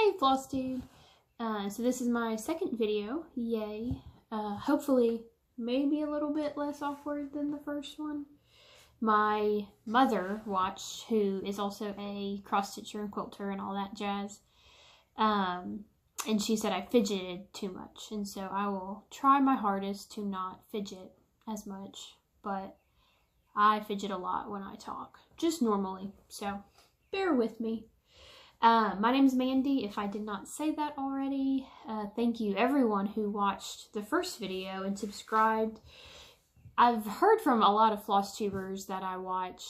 Hey Flosstube! So this is my second video, yay. Hopefully maybe a little bit less awkward than the first one. My mother watched, who is also a cross-stitcher and quilter and all that jazz. And she said I fidgeted too much, and so I will try my hardest to not fidget as much, but I fidget a lot when I talk, just normally, so bear with me. My name's Mandy, if I did not say that already. Thank you everyone who watched the first video and subscribed. I've heard from a lot of Flosstubers that I watch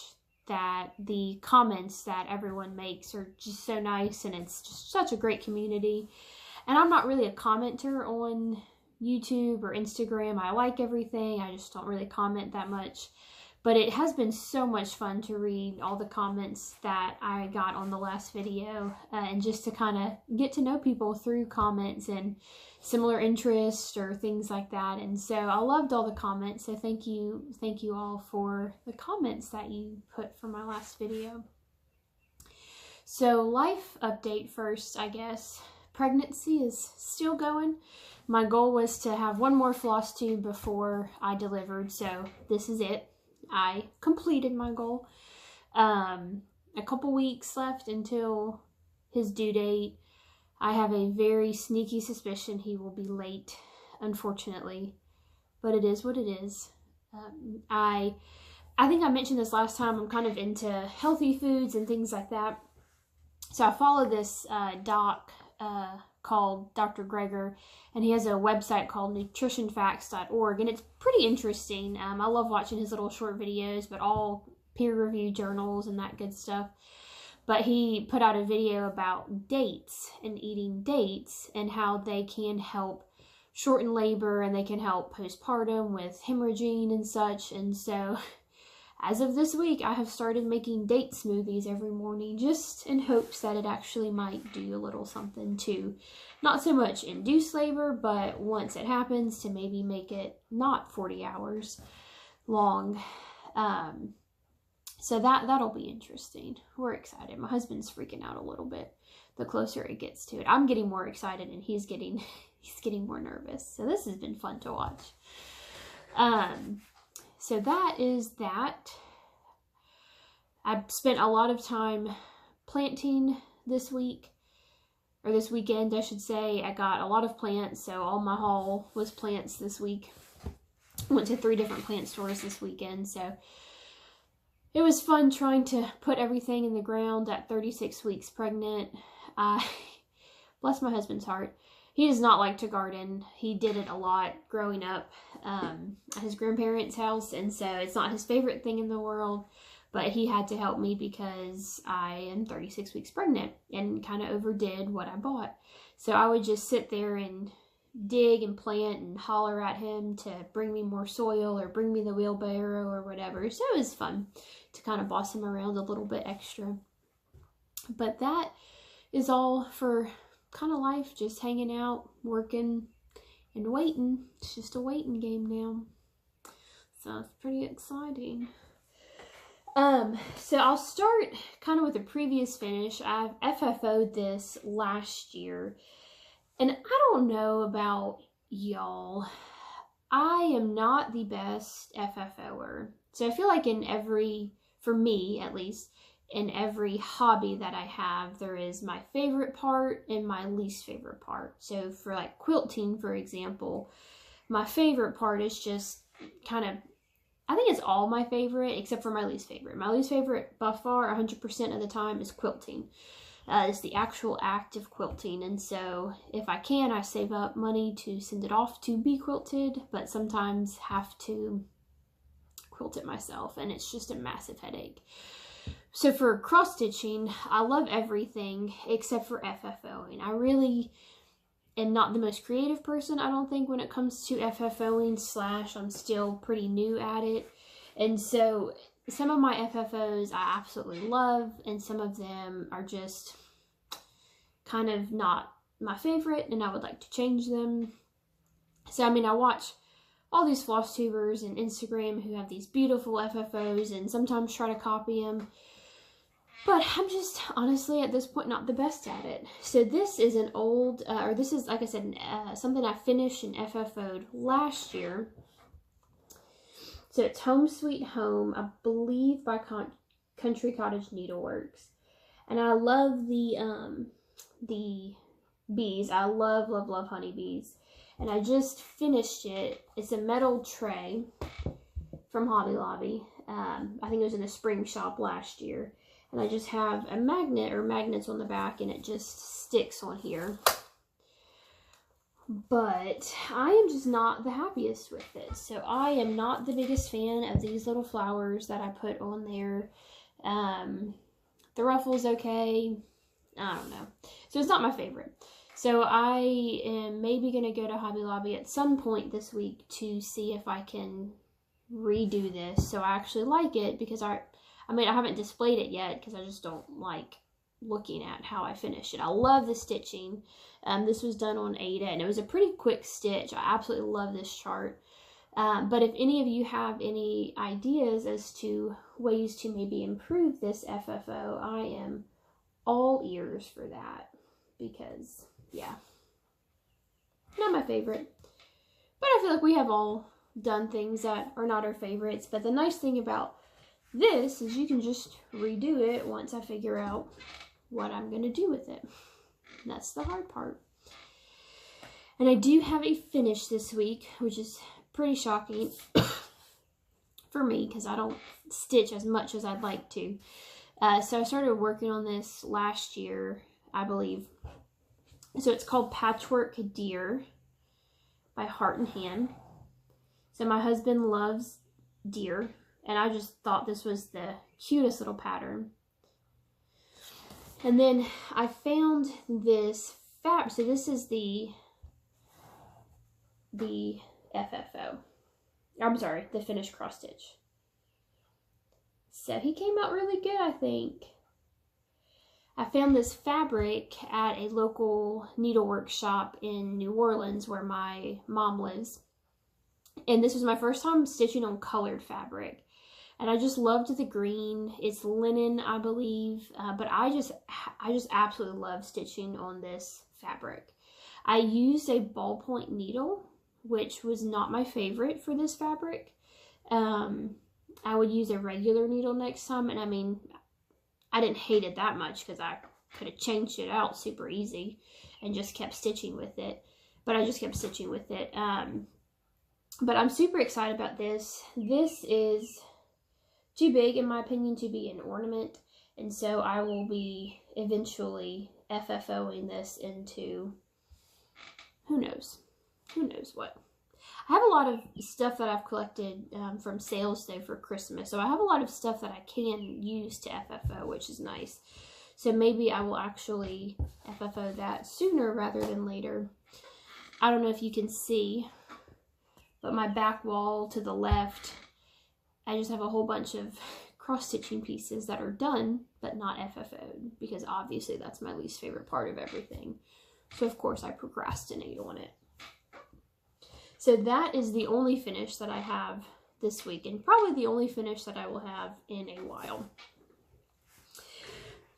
that the comments that everyone makes are just so nice, and it's just such a great community. And I'm not really a commenter on YouTube or Instagram. I like everything, I just don't really comment that much. But it has been so much fun to read all the comments that I got on the last video, and just to kind of get to know people through comments and similar interests or things like that. And so I loved all the comments, so thank you all for the comments that you put for my last video. So life update first, I guess. Pregnancy is still going. My goal was to have one more Flosstube before I delivered, so this is it. I completed my goal. A couple weeks left until his due date. I have a very sneaky suspicion he will be late, unfortunately, but it is what it is. I think I mentioned this last time, I'm kind of into healthy foods and things like that. So I follow this doc called Dr. Greger, and he has a website called nutritionfacts.org, and it's pretty interesting. I love watching his little short videos, but all peer-reviewed journals and that good stuff. But he put out a video about dates and eating dates and how they can help shorten labor, and they can help postpartum with hemorrhaging and such. And so as of this week, I have started making date smoothies every morning, just in hopes that it actually might do a little something to not so much induce labor, but once it happens, to maybe make it not 40 hours long. So that'll be interesting. We're excited. My husband's freaking out a little bit the closer it gets to it. I'm getting more excited, and he's getting more nervous. So this has been fun to watch. So that is that. I spent a lot of time planting this week, or this weekend, I should say. I got a lot of plants, so all my haul was plants this week. Went to 3 different plant stores this weekend, so it was fun trying to put everything in the ground at 36 weeks pregnant. Bless my husband's heart. He does not like to garden. He did it a lot growing up at his grandparents' house, and so it's not his favorite thing in the world, but he had to help me because I am 36 weeks pregnant and kind of overdid what I bought. So I would just sit there and dig and plant and holler at him to bring me more soil or bring me the wheelbarrow or whatever. So it was fun to kind of boss him around a little bit extra. But that is all for kind of life, just hanging out, working, and waiting. It's just a waiting game now. So it's pretty exciting. So I'll start kind of with a previous finish. I've FFO'd this last year, and I don't know about y'all. I am not the best FFO'er. So I feel like for me at least, in every hobby that I have, there is my favorite part and my least favorite part. So for like quilting, for example, my favorite part is just kind of, I think it's all my favorite except for my least favorite. My least favorite by far 100% of the time is quilting. It's the actual act of quilting, and so if I can, I save up money to send it off to be quilted, but sometimes have to quilt it myself, and it's just a massive headache. So for cross stitching, I love everything except for FFOing. I really am not the most creative person, I don't think, when it comes to FFOing / I'm still pretty new at it. And so some of my FFOs I absolutely love, and some of them are just kind of not my favorite, and I would like to change them. So I mean, I watch all these Flosstubers and Instagram who have these beautiful FFOs and sometimes try to copy them. But I'm just honestly at this point not the best at it. So this is an old, or this is, like I said, something I finished and FFO'd last year. So it's Home Sweet Home, I believe by Country Cottage Needleworks. And I love the bees. I love, love, love honeybees. And I just finished it. It's a metal tray from Hobby Lobby. I think it was in the spring shop last year. And I just have a magnet or magnets on the back, and it just sticks on here. But I am just not the happiest with it. So I am not the biggest fan of these little flowers that I put on there. The ruffle's okay. I don't know. So it's not my favorite. So I am maybe going to go to Hobby Lobby at some point this week to see if I can redo this so I actually like it, because I haven't displayed it yet because I just don't like looking at how I finish it. I love the stitching. This was done on Ada, and it was a pretty quick stitch. I absolutely love this chart. But if any of you have any ideas as to ways to maybe improve this FFO, I am all ears for that, because, yeah, not my favorite. But I feel like we have all done things that are not our favorites. But the nice thing about this is you can just redo it once I figure out what I'm going to do with it. And that's the hard part. And I do have a finish this week, which is pretty shocking for me because I don't stitch as much as I'd like to. So I started working on this last year, I believe. So it's called Patchwork Deer by Heart and Hand. So my husband loves deer, and I just thought this was the cutest little pattern. And then I found this fabric. So this is the FFO. I'm sorry, the finished cross stitch. So he came out really good, I think. I found this fabric at a local needlework shop in New Orleans where my mom lives. And this was my first time stitching on colored fabric. And I just loved the green. It's linen, I believe. But I just absolutely love stitching on this fabric. I used a ballpoint needle, which was not my favorite for this fabric. I would use a regular needle next time. And I mean, I didn't hate it that much because I could have changed it out super easy and just kept stitching with it. But I just kept stitching with it. But I'm super excited about this. This is too big, in my opinion, to be an ornament. And so I will be eventually FFOing this into, who knows what. I have a lot of stuff that I've collected from sales though for Christmas. So I have a lot of stuff that I can use to FFO, which is nice. So maybe I will actually FFO that sooner rather than later. I don't know if you can see, but my back wall to the left, I just have a whole bunch of cross-stitching pieces that are done, but not FFO'd, because obviously that's my least favorite part of everything. So of course I procrastinate on it. So that is the only finish that I have this week, and probably the only finish that I will have in a while.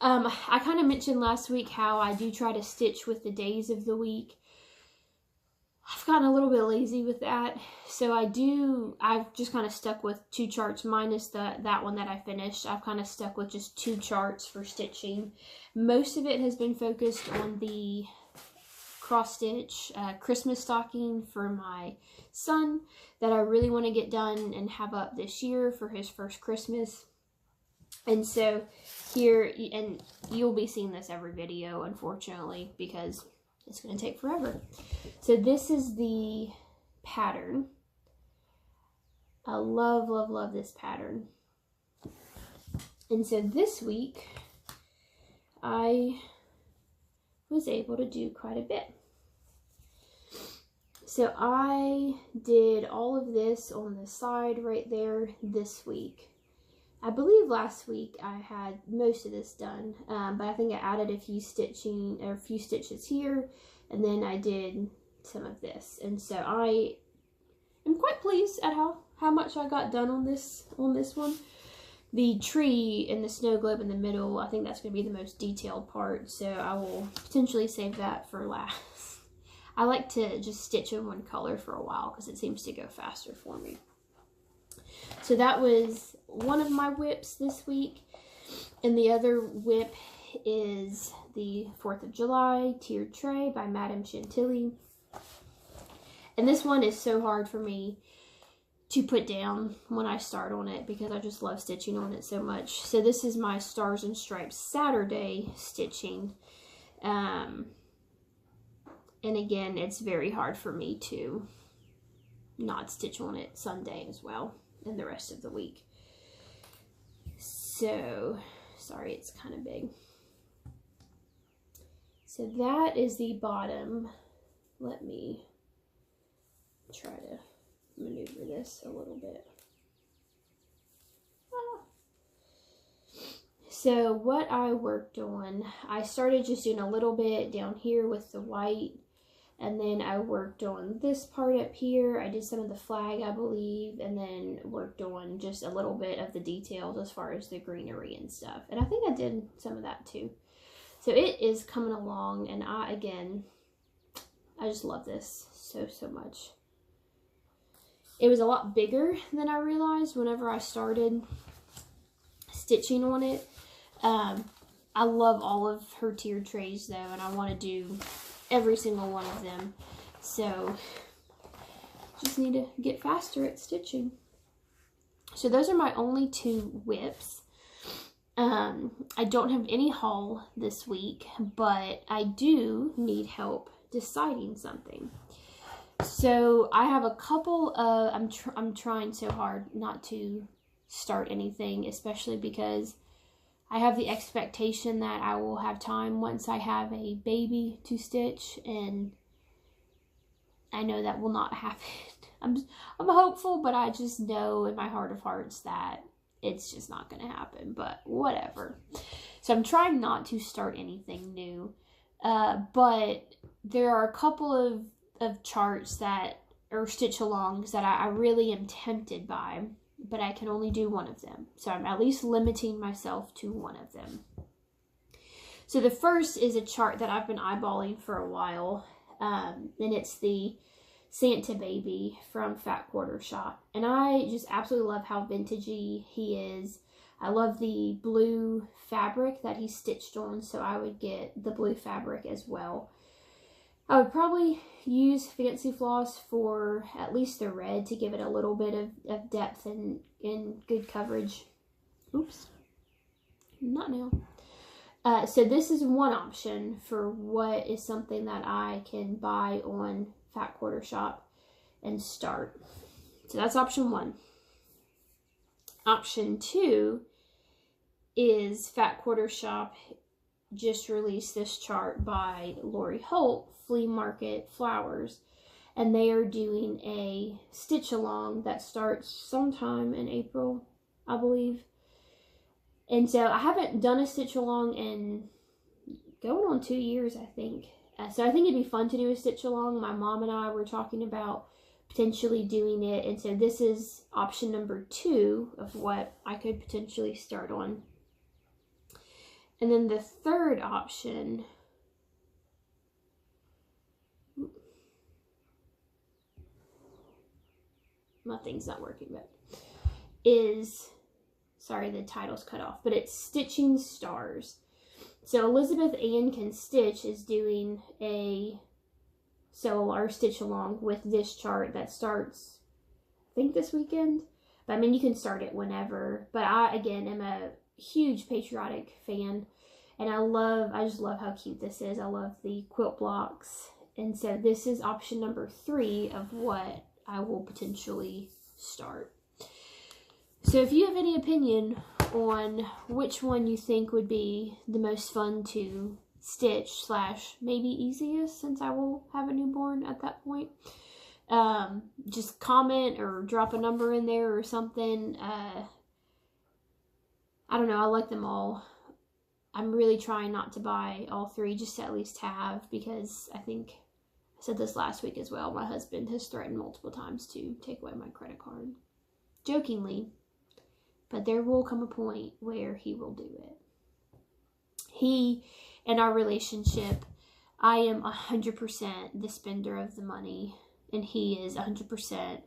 I kind of mentioned last week how I do try to stitch with the days of the week. I've gotten a little bit lazy with that, so I've just kind of stuck with 2 charts minus that one that I finished. I've kind of stuck with just 2 charts for stitching. Most of it has been focused on the cross stitch Christmas stocking for my son that I really want to get done and have up this year for his first Christmas. And so here, and you'll be seeing this every video, unfortunately, because it's going to take forever. So this is the pattern. I love, love, love this pattern. And so this week, I was able to do quite a bit. So I did all of this on the side right there this week. I believe last week I had most of this done, but I think I added a few stitches here, and then I did some of this. And so I am quite pleased at how much I got done on this one. The tree and the snow globe in the middle, I think that's going to be the most detailed part, so I will potentially save that for last. I like to just stitch in one color for a while because it seems to go faster for me. So that was one of my whips this week, and the other whip is the 4th of July Tiered Tray by Madame Chantilly. And this one is so hard for me to put down when I start on it because I just love stitching on it so much. So this is my Stars and Stripes Saturday stitching. And again, it's very hard for me to not stitch on it Sunday as well and the rest of the week. So, sorry, it's kind of big. So that is the bottom. Let me try to maneuver this a little bit. So what I worked on, I started just doing a little bit down here with the white, and then I worked on this part up here. I did some of the flag, I believe, and then worked on just a little bit of the details as far as the greenery and stuff. And I think I did some of that too. So it is coming along, and I just love this so much. It was a lot bigger than I realized whenever I started stitching on it. I love all of her tiered trays though, and I want to do every single one of them. So just need to get faster at stitching. So those are my only 2 whips. I don't have any haul this week, but I do need help deciding something. So I have a couple of, I'm trying so hard not to start anything, especially because I have the expectation that I will have time once I have a baby to stitch, and I know that will not happen. I'm hopeful, but I just know in my heart of hearts that it's just not going to happen, but whatever. So I'm trying not to start anything new, but there are a couple of charts that, or stitch alongs that I really am tempted by, but I can only do one of them. So I'm at least limiting myself to one of them. So the first is a chart that I've been eyeballing for a while, and it's the Santa Baby from Fat Quarter Shop. And I just absolutely love how vintagey he is. I love the blue fabric that he stitched on, so I would get the blue fabric as well. I would probably use Fancy Floss for at least the red to give it a little bit of depth and good coverage. Oops. Not now. So this is one option for what is something that I can buy on Fat Quarter Shop and start. So that's option 1. Option 2 is Fat Quarter Shop just released this chart by Lori Holt, Flea Market Flowers, and they are doing a stitch along that starts sometime in April, I believe. And so I haven't done a stitch along in going on 2 years, I think. So I think it'd be fun to do a stitch along. My mom and I were talking about potentially doing it, and so this is option number 2 of what I could potentially start on. And then the third option, my thing's not working, but is, sorry, the title's cut off, but it's Stitching Stars. So Elizabeth Ann Can Stitch is doing a sew or stitch along with this chart that starts, I think, this weekend. But I mean, you can start it whenever. But I, again, am a huge patriotic fan, and I just love how cute this is. I love the quilt blocks. And so this is option number 3 of what I will potentially start. So if you have any opinion on which one you think would be the most fun to stitch / maybe easiest, since I will have a newborn at that point, just comment or drop a number in there or something. I don't know, I like them all. I'm really trying not to buy all 3, just to at least have, because I think I said this last week as well, my husband has threatened multiple times to take away my credit card. Jokingly, but there will come a point where he will do it. He, in our relationship, I am 100% the spender of the money, and he is 100%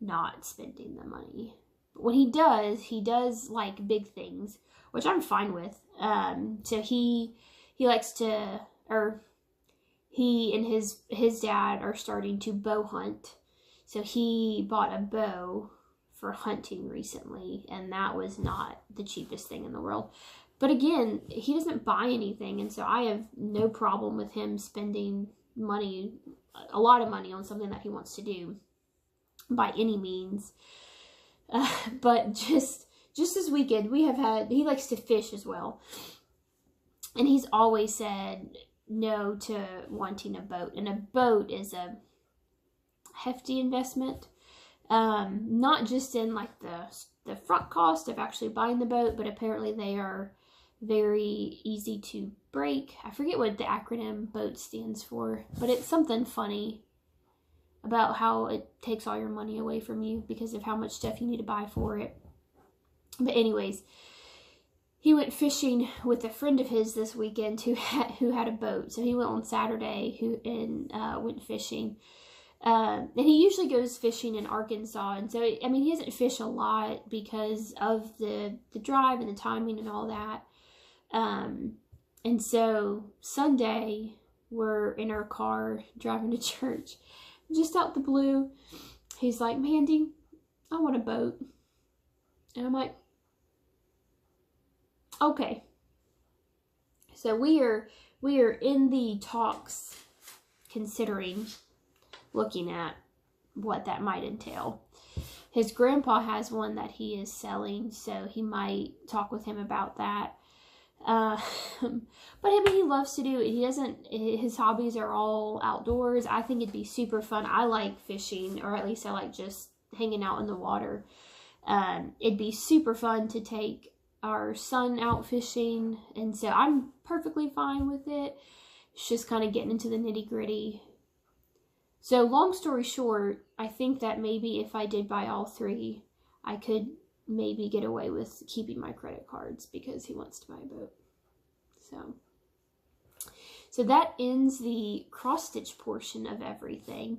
not spending the money. But when he does like big things, which I'm fine with. So he likes to, or he and his dad are starting to bow hunt. So he bought a bow for hunting recently, and that was not the cheapest thing in the world. But again, he doesn't buy anything, and so I have no problem with him spending money, a lot of money, on something that he wants to do by any means. But just this weekend, he likes to fish as well. And he's always said no to wanting a boat. And a boat is a hefty investment. Not just in like the front cost of actually buying the boat, but apparently they are very easy to break. I forget what the acronym BOAT stands for, but it's something funny about how it takes all your money away from you because of how much stuff you need to buy for it. But anyways, he went fishing with a friend of his this weekend who had a boat. So he went on Saturday and went fishing. And he usually goes fishing in Arkansas. And so, I mean, he doesn't fish a lot because of the drive and the timing and all that. And so Sunday, we're in our car driving to church. Just out the blue, he's like, Mandy, I want a boat. And I'm like, okay. So we are in the talks, considering looking at what that might entail. His grandpa has one that he is selling, so he might talk with him about that. But I mean, he loves to do it. His hobbies are all outdoors. I think it'd be super fun. I like fishing, or at least I like just hanging out in the water. It'd be super fun to take our son out fishing, and so I'm perfectly fine with it. It's just kind of getting into the nitty-gritty. So long story short, I think that maybe if I did buy all three, I could maybe get away with keeping my credit cards because he wants to buy a boat. So that ends the cross-stitch portion of everything.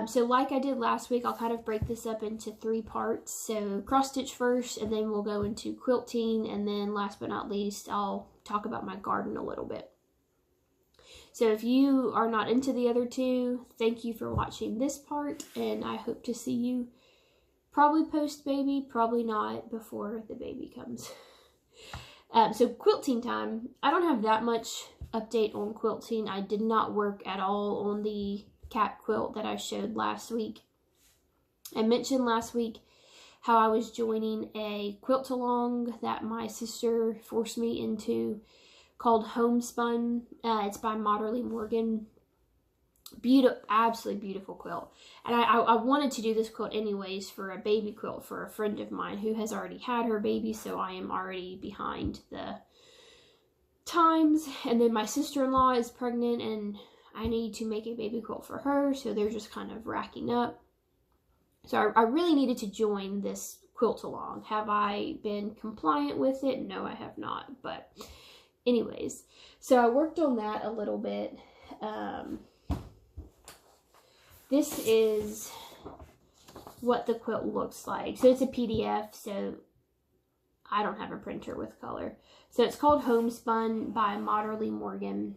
So like I did last week, I'll kind of break this up into 3 parts. So cross-stitch first, and then we'll go into quilting, and then last but not least, I'll talk about my garden a little bit. So if you are not into the other 2, thank you for watching this part, and I hope to see you probably post-baby, probably not before the baby comes. So quilting time, I don't have that much update on quilting. I did not work at all on the cat quilt that I showed last week. I mentioned last week how I was joining a quilt along that my sister forced me into called Homespun. It's by Moderly Morgan. Beautiful, absolutely beautiful quilt. And I wanted to do this quilt anyways for a baby quilt for a friend of mine who has already had her baby, so I am already behind the times. And then my sister-in-law is pregnant and I need to make a baby quilt for her, so they're just kind of racking up. So I really needed to join this quilt along. Have I been compliant with it? No, I have not. But anyways, so I worked on that a little bit. This is what the quilt looks like. So it's a PDF, so I don't have a printer with color. So it's called Homespun by Moderly Morgan.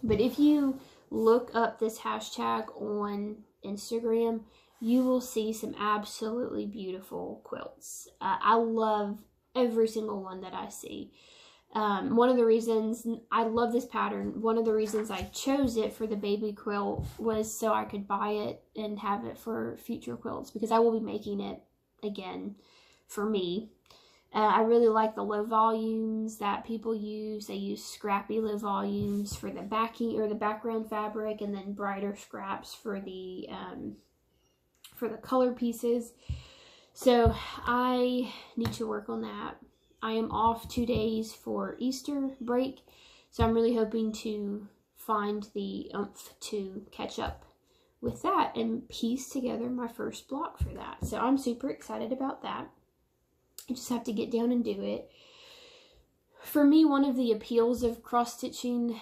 But if you look up this hashtag on Instagram, you will see some absolutely beautiful quilts. I love every single one that I see. One of the reasons I love this pattern, one of the reasons I chose it for the baby quilt was so I could buy it and have it for future quilts, because I will be making it again for me. I really like the low volumes that people use. They use scrappy low volumes for the backing or the background fabric, and then brighter scraps for the color pieces. So I need to work on that. I am off 2 days for Easter break, so I'm really hoping to find the oomph to catch up with that and piece together my first block for that. So I'm super excited about that. You just have to get down and do it. For me, one of the appeals of cross-stitching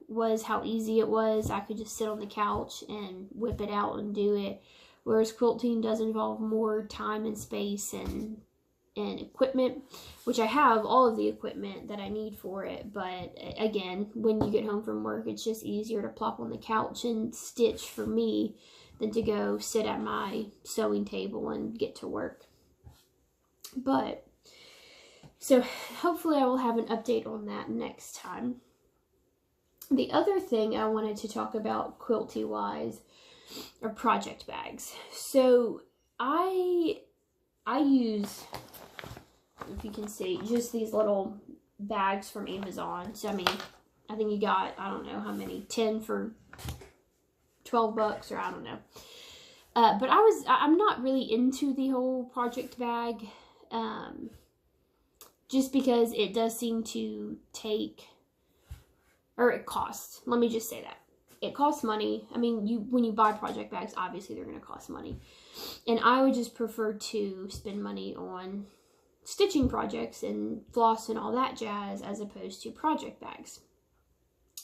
was how easy it was. I could just sit on the couch and whip it out and do it. Whereas quilting does involve more time and space and equipment, which I have all of the equipment that I need for it. But again, when you get home from work, it's just easier to plop on the couch and stitch for me than to go sit at my sewing table and get to work. But so hopefully I will have an update on that next time. The other thing I wanted to talk about quilty wise are project bags. So I use, if you can see, just these little bags from Amazon. So I mean, I think you got, I don't know how many, 10 for 12 bucks, or I don't know. But I'm not really into the whole project bag, just because it does seem to take, or it costs. Let me just say that. It costs money. I mean, when you buy project bags, obviously they're going to cost money. And I would just prefer to spend money on stitching projects and floss and all that jazz as opposed to project bags.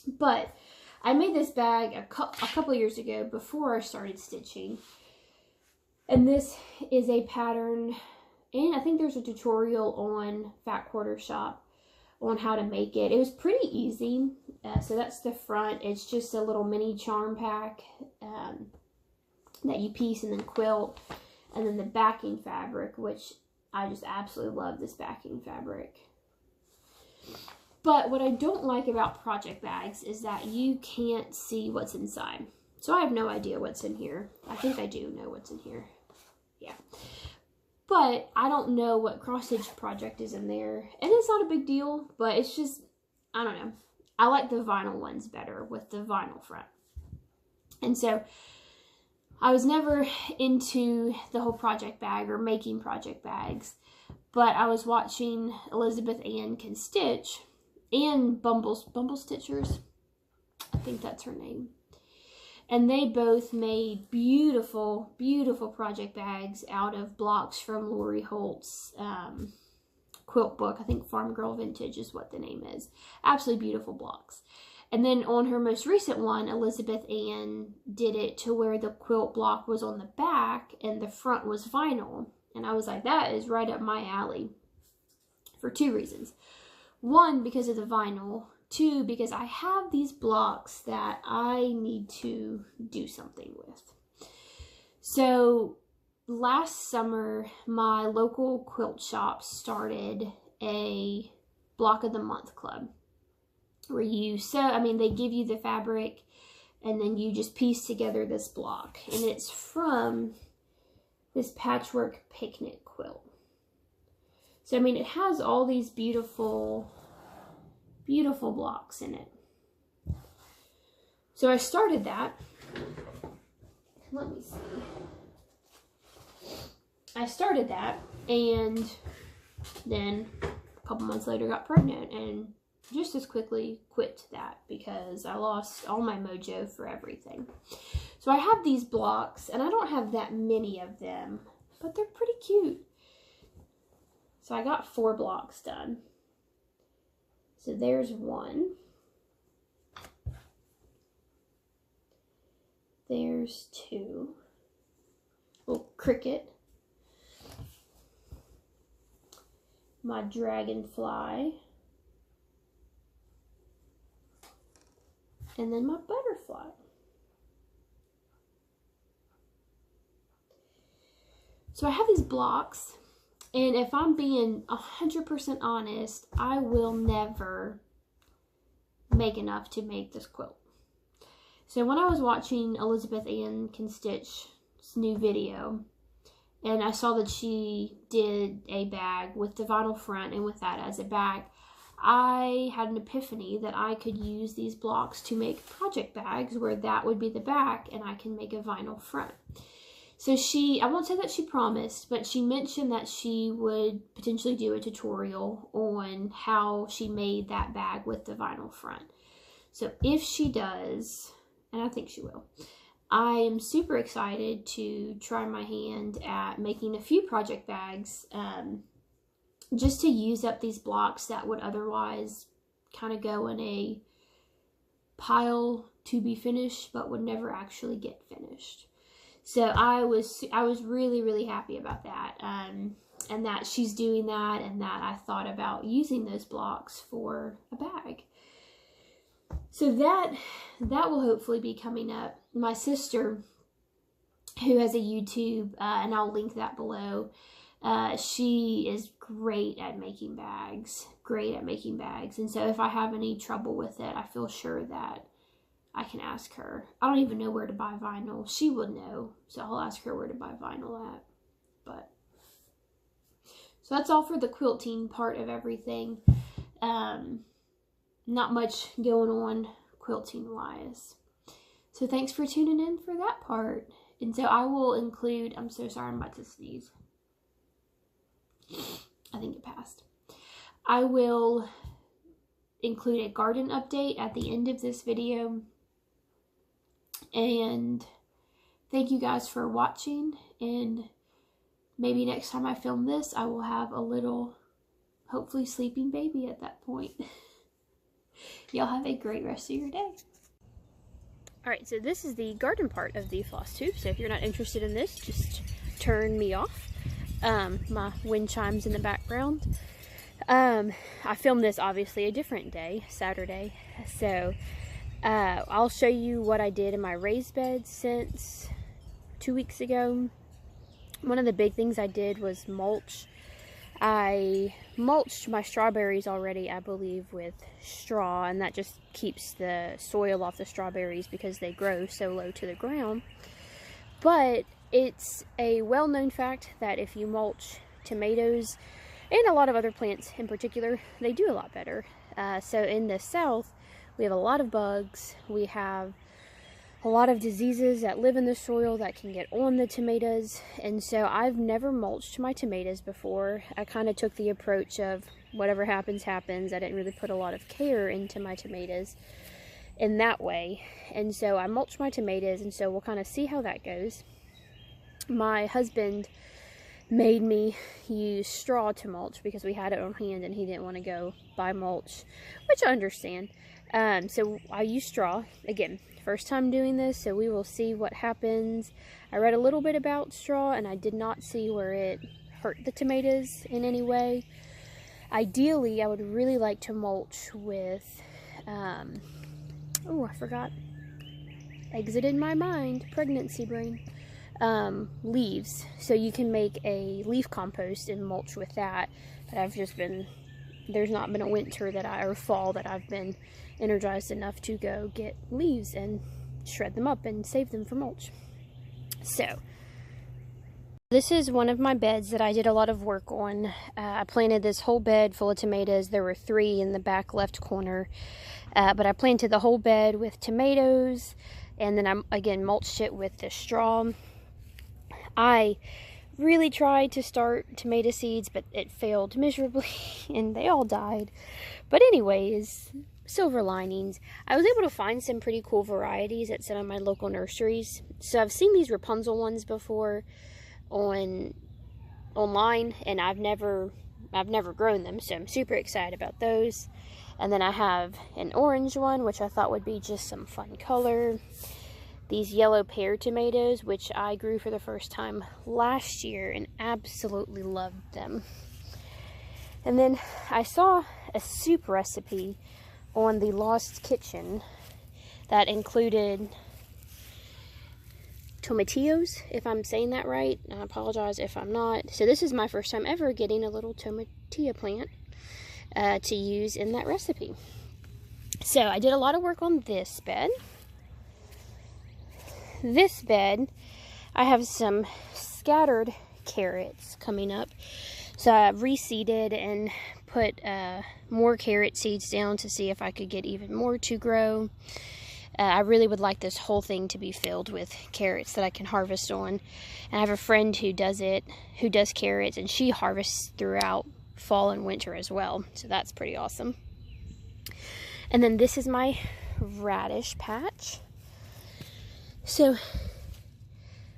But I made this bag a couple years ago before I started stitching. And this is a pattern, and I think there's a tutorial on Fat Quarter Shop on how to make it. It was pretty easy. So that's the front. It's just a little mini charm pack that you piece and then quilt. And then the backing fabric, which I just absolutely love this backing fabric. But what I don't like about project bags is that you can't see what's inside. So I have no idea what's in here. I think I do know what's in here. Yeah. But I don't know what cross-stitch project is in there. And it's not a big deal, but it's just, I don't know. I like the vinyl ones better with the vinyl front. And so I was never into the whole project bag or making project bags. But I was watching Elizabeth Ann Can Stitch and Bumble Stitchers. I think that's her name. And they both made beautiful, beautiful project bags out of blocks from Lori Holt's quilt book. I think Farm Girl Vintage is what the name is. Absolutely beautiful blocks. And then on her most recent one, Elizabeth Ann did it to where the quilt block was on the back and the front was vinyl. And I was like, that is right up my alley for two reasons. One, because of the vinyl. Two, because I have these blocks that I need to do something with. So last summer, my local quilt shop started a block of the month club where you sew, I mean, they give you the fabric and then you just piece together this block. And it's from this Patchwork picnic quilt. So, I mean, it has all these beautiful blocks in it. So I started that. Let me see. I started that and then a couple months later got pregnant and just as quickly quit that because I lost all my mojo for everything. So I have these blocks and I don't have that many of them, but they're pretty cute. So I got 4 blocks done. So there's one. There's 2. Little cricket. My dragonfly. And then my butterfly. So I have these blocks. And if I'm being 100% honest, I will never make enough to make this quilt. So when I was watching Elizabeth Ann Can Stitch's new video, and I saw that she did a bag with the vinyl front and with that as a back, I had an epiphany that I could use these blocks to make project bags where that would be the back and I can make a vinyl front. So I won't say that she promised, but she mentioned that she would potentially do a tutorial on how she made that bag with the vinyl front. So if she does, and I think she will, I am super excited to try my hand at making a few project bags just to use up these blocks that would otherwise kind of go in a pile to be finished but would never actually get finished. So I was really, really happy about that, and that she's doing that, and that I thought about using those blocks for a bag. So that will hopefully be coming up. My sister, who has a YouTube, and I'll link that below, she is great at making bags, and so if I have any trouble with it, I feel sure that I can ask her. I don't even know where to buy vinyl. She would know, so I'll ask her where to buy vinyl at. But so that's all for the quilting part of everything. Not much going on quilting wise. So thanks for tuning in for that part. And so I will include, I'm so sorry, I'm about to sneeze. I think it passed. I will include a garden update at the end of this video. And thank you guys for watching, and maybe next time I film this, I will have a little, hopefully sleeping baby at that point. Y'all have a great rest of your day. Alright, so this is the garden part of the Flosstube, so if you're not interested in this, just turn me off. My wind chimes in the background. I filmed this obviously a different day, Saturday, so I'll show you what I did in my raised bed since 2 weeks ago. One of the big things I did was mulch. I mulched my strawberries already, I believe, with straw, and that just keeps the soil off the strawberries because they grow so low to the ground. But it's a well-known fact that if you mulch tomatoes, and a lot of other plants in particular, they do a lot better. So in the South, we have a lot of bugs, we have a lot of diseases that live in the soil that can get on the tomatoes, and so I've never mulched my tomatoes before. I kind of took the approach of whatever happens, happens. I didn't really put a lot of care into my tomatoes in that way, and so I mulched my tomatoes, and so we'll kind of see how that goes. My husband made me use straw to mulch because we had it on hand and he didn't want to go buy mulch, which I understand. So I use straw. Again, first time doing this, so we will see what happens. I read a little bit about straw and I did not see where it hurt the tomatoes in any way. Ideally, I would really like to mulch with, oh, I forgot. Exited my mind. Pregnancy brain. Leaves. So you can make a leaf compost and mulch with that. But I've just been, there's not been a winter or fall that I've been energized enough to go get leaves and shred them up and save them for mulch. So this is one of my beds that I did a lot of work on. I planted this whole bed full of tomatoes. There were 3 in the back left corner, but I planted the whole bed with tomatoes, and then I again mulched it with the straw. I really tried to start tomato seeds, but it failed miserably and they all died. But anyways, silver linings. I was able to find some pretty cool varieties at some of my local nurseries. So I've seen these Rapunzel ones before online, and I've never grown them, so I'm super excited about those. And then I have an orange one, which I thought would be just some fun color. These yellow pear tomatoes, which I grew for the first time last year and absolutely loved them. And then I saw a soup recipe on the Lost Kitchen that included tomatillos, if I'm saying that right. I apologize if I'm not. So this is my first time ever getting a little tomatilla plant to use in that recipe. So I did a lot of work on this bed. This bed, I have some scattered carrots coming up. So I reseeded and put more carrot seeds down to see if I could get even more to grow. I really would like this whole thing to be filled with carrots that I can harvest on. And I have a friend who does carrots, and she harvests throughout fall and winter as well. So that's pretty awesome. And then this is my radish patch. So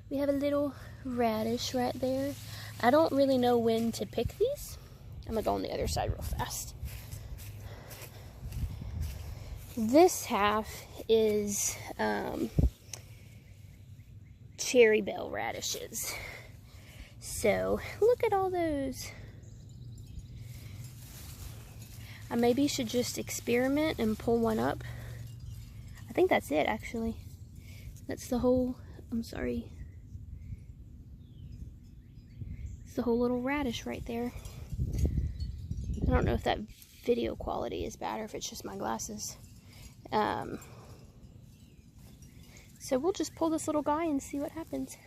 we have a little radish right there. I don't really know when to pick these. I'm gonna go on the other side real fast. This half is cherry bell radishes. So look at all those. I maybe should just experiment and pull one up. I think that's it, actually. That's the whole, I'm sorry. It's the whole little radish right there. I don't know if that video quality is bad or if it's just my glasses. So we'll just pull this little guy and see what happens.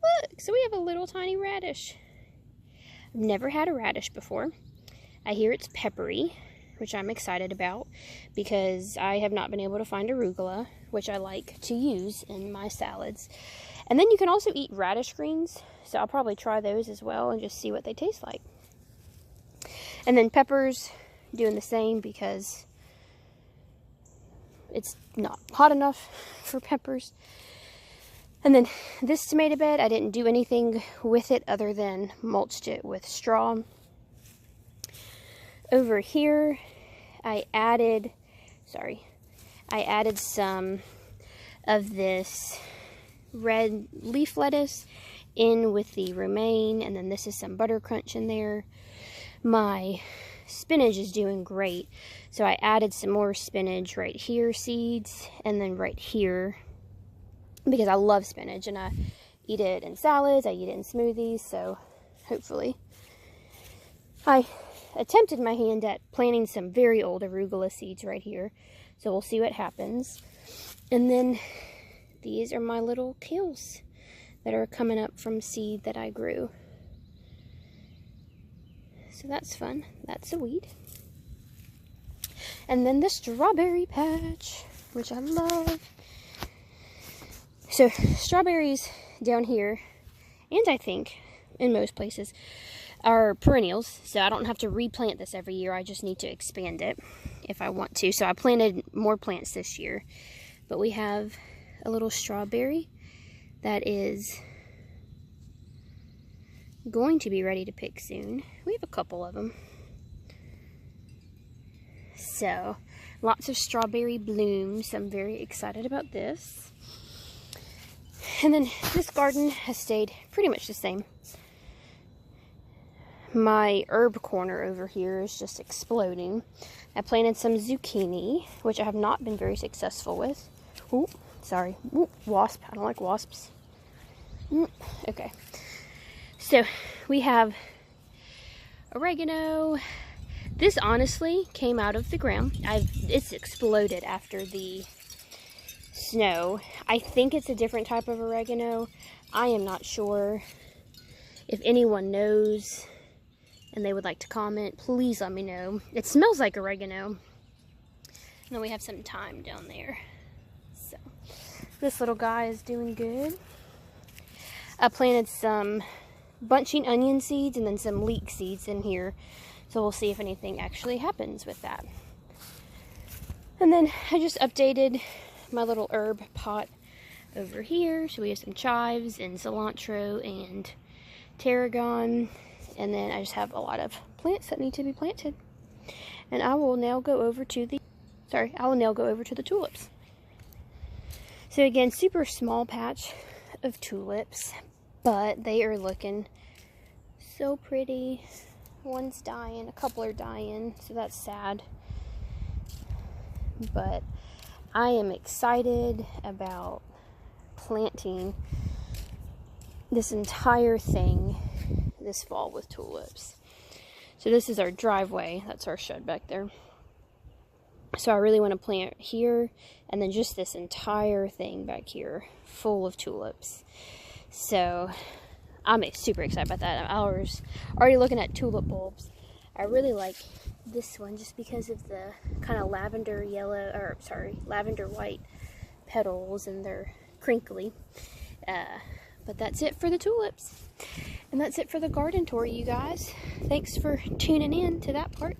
Look, so we have a little tiny radish. I've never had a radish before. I hear it's peppery, which I'm excited about because I have not been able to find arugula, which I like to use in my salads. And then you can also eat radish greens, so I'll probably try those as well and just see what they taste like. And then peppers, doing the same because it's not hot enough for peppers. And then this tomato bed, I didn't do anything with it other than mulched it with straw. Over here, I added some of this red leaf lettuce in with the romaine, and then this is some butter crunch in there. My spinach is doing great, so I added some more spinach right here, seeds, and then right here, because I love spinach and I eat it in salads, I eat it in smoothies, so hopefully. I attempted my hand at planting some very old arugula seeds right here, so we'll see what happens. And then these are my little kales that are coming up from seed that I grew. So that's fun. That's a weed. And then the strawberry patch, which I love. So strawberries down here, and I think in most places, are perennials. So I don't have to replant this every year. I just need to expand it if I want to. So I planted more plants this year. But we have a little strawberry that is going to be ready to pick soon. We have a couple of them. So, lots of strawberry blooms. I'm very excited about this. And then this garden has stayed pretty much the same. My herb corner over here is just exploding. I planted some zucchini, which I have not been very successful with. Ooh, sorry. Ooh, wasp. I don't like wasps. Okay. So, we have oregano. This honestly came out of the ground. It's exploded after the snow. I think it's a different type of oregano. I am not sure. If anyone knows and they would like to comment, please let me know. It smells like oregano. And then we have some thyme down there. So, this little guy is doing good. I planted some bunching onion seeds and then some leek seeds in here. So we'll see if anything actually happens with that. And then I just updated my little herb pot over here. So we have some chives and cilantro and tarragon. And then I just have a lot of plants that need to be planted. And I will now go over to the tulips. So again, super small patch of tulips, but they are looking so pretty. One's dying, a couple are dying, so that's sad. But I am excited about planting this entire thing this fall with tulips. So this is our driveway. That's our shed back there. So I really want to plant here and then just this entire thing back here full of tulips. So I'm super excited about that. I was already looking at tulip bulbs. I really like this one just because of the kind of lavender white petals, and they're crinkly. But that's it for the tulips. And that's it for the garden tour, you guys. Thanks for tuning in to that part.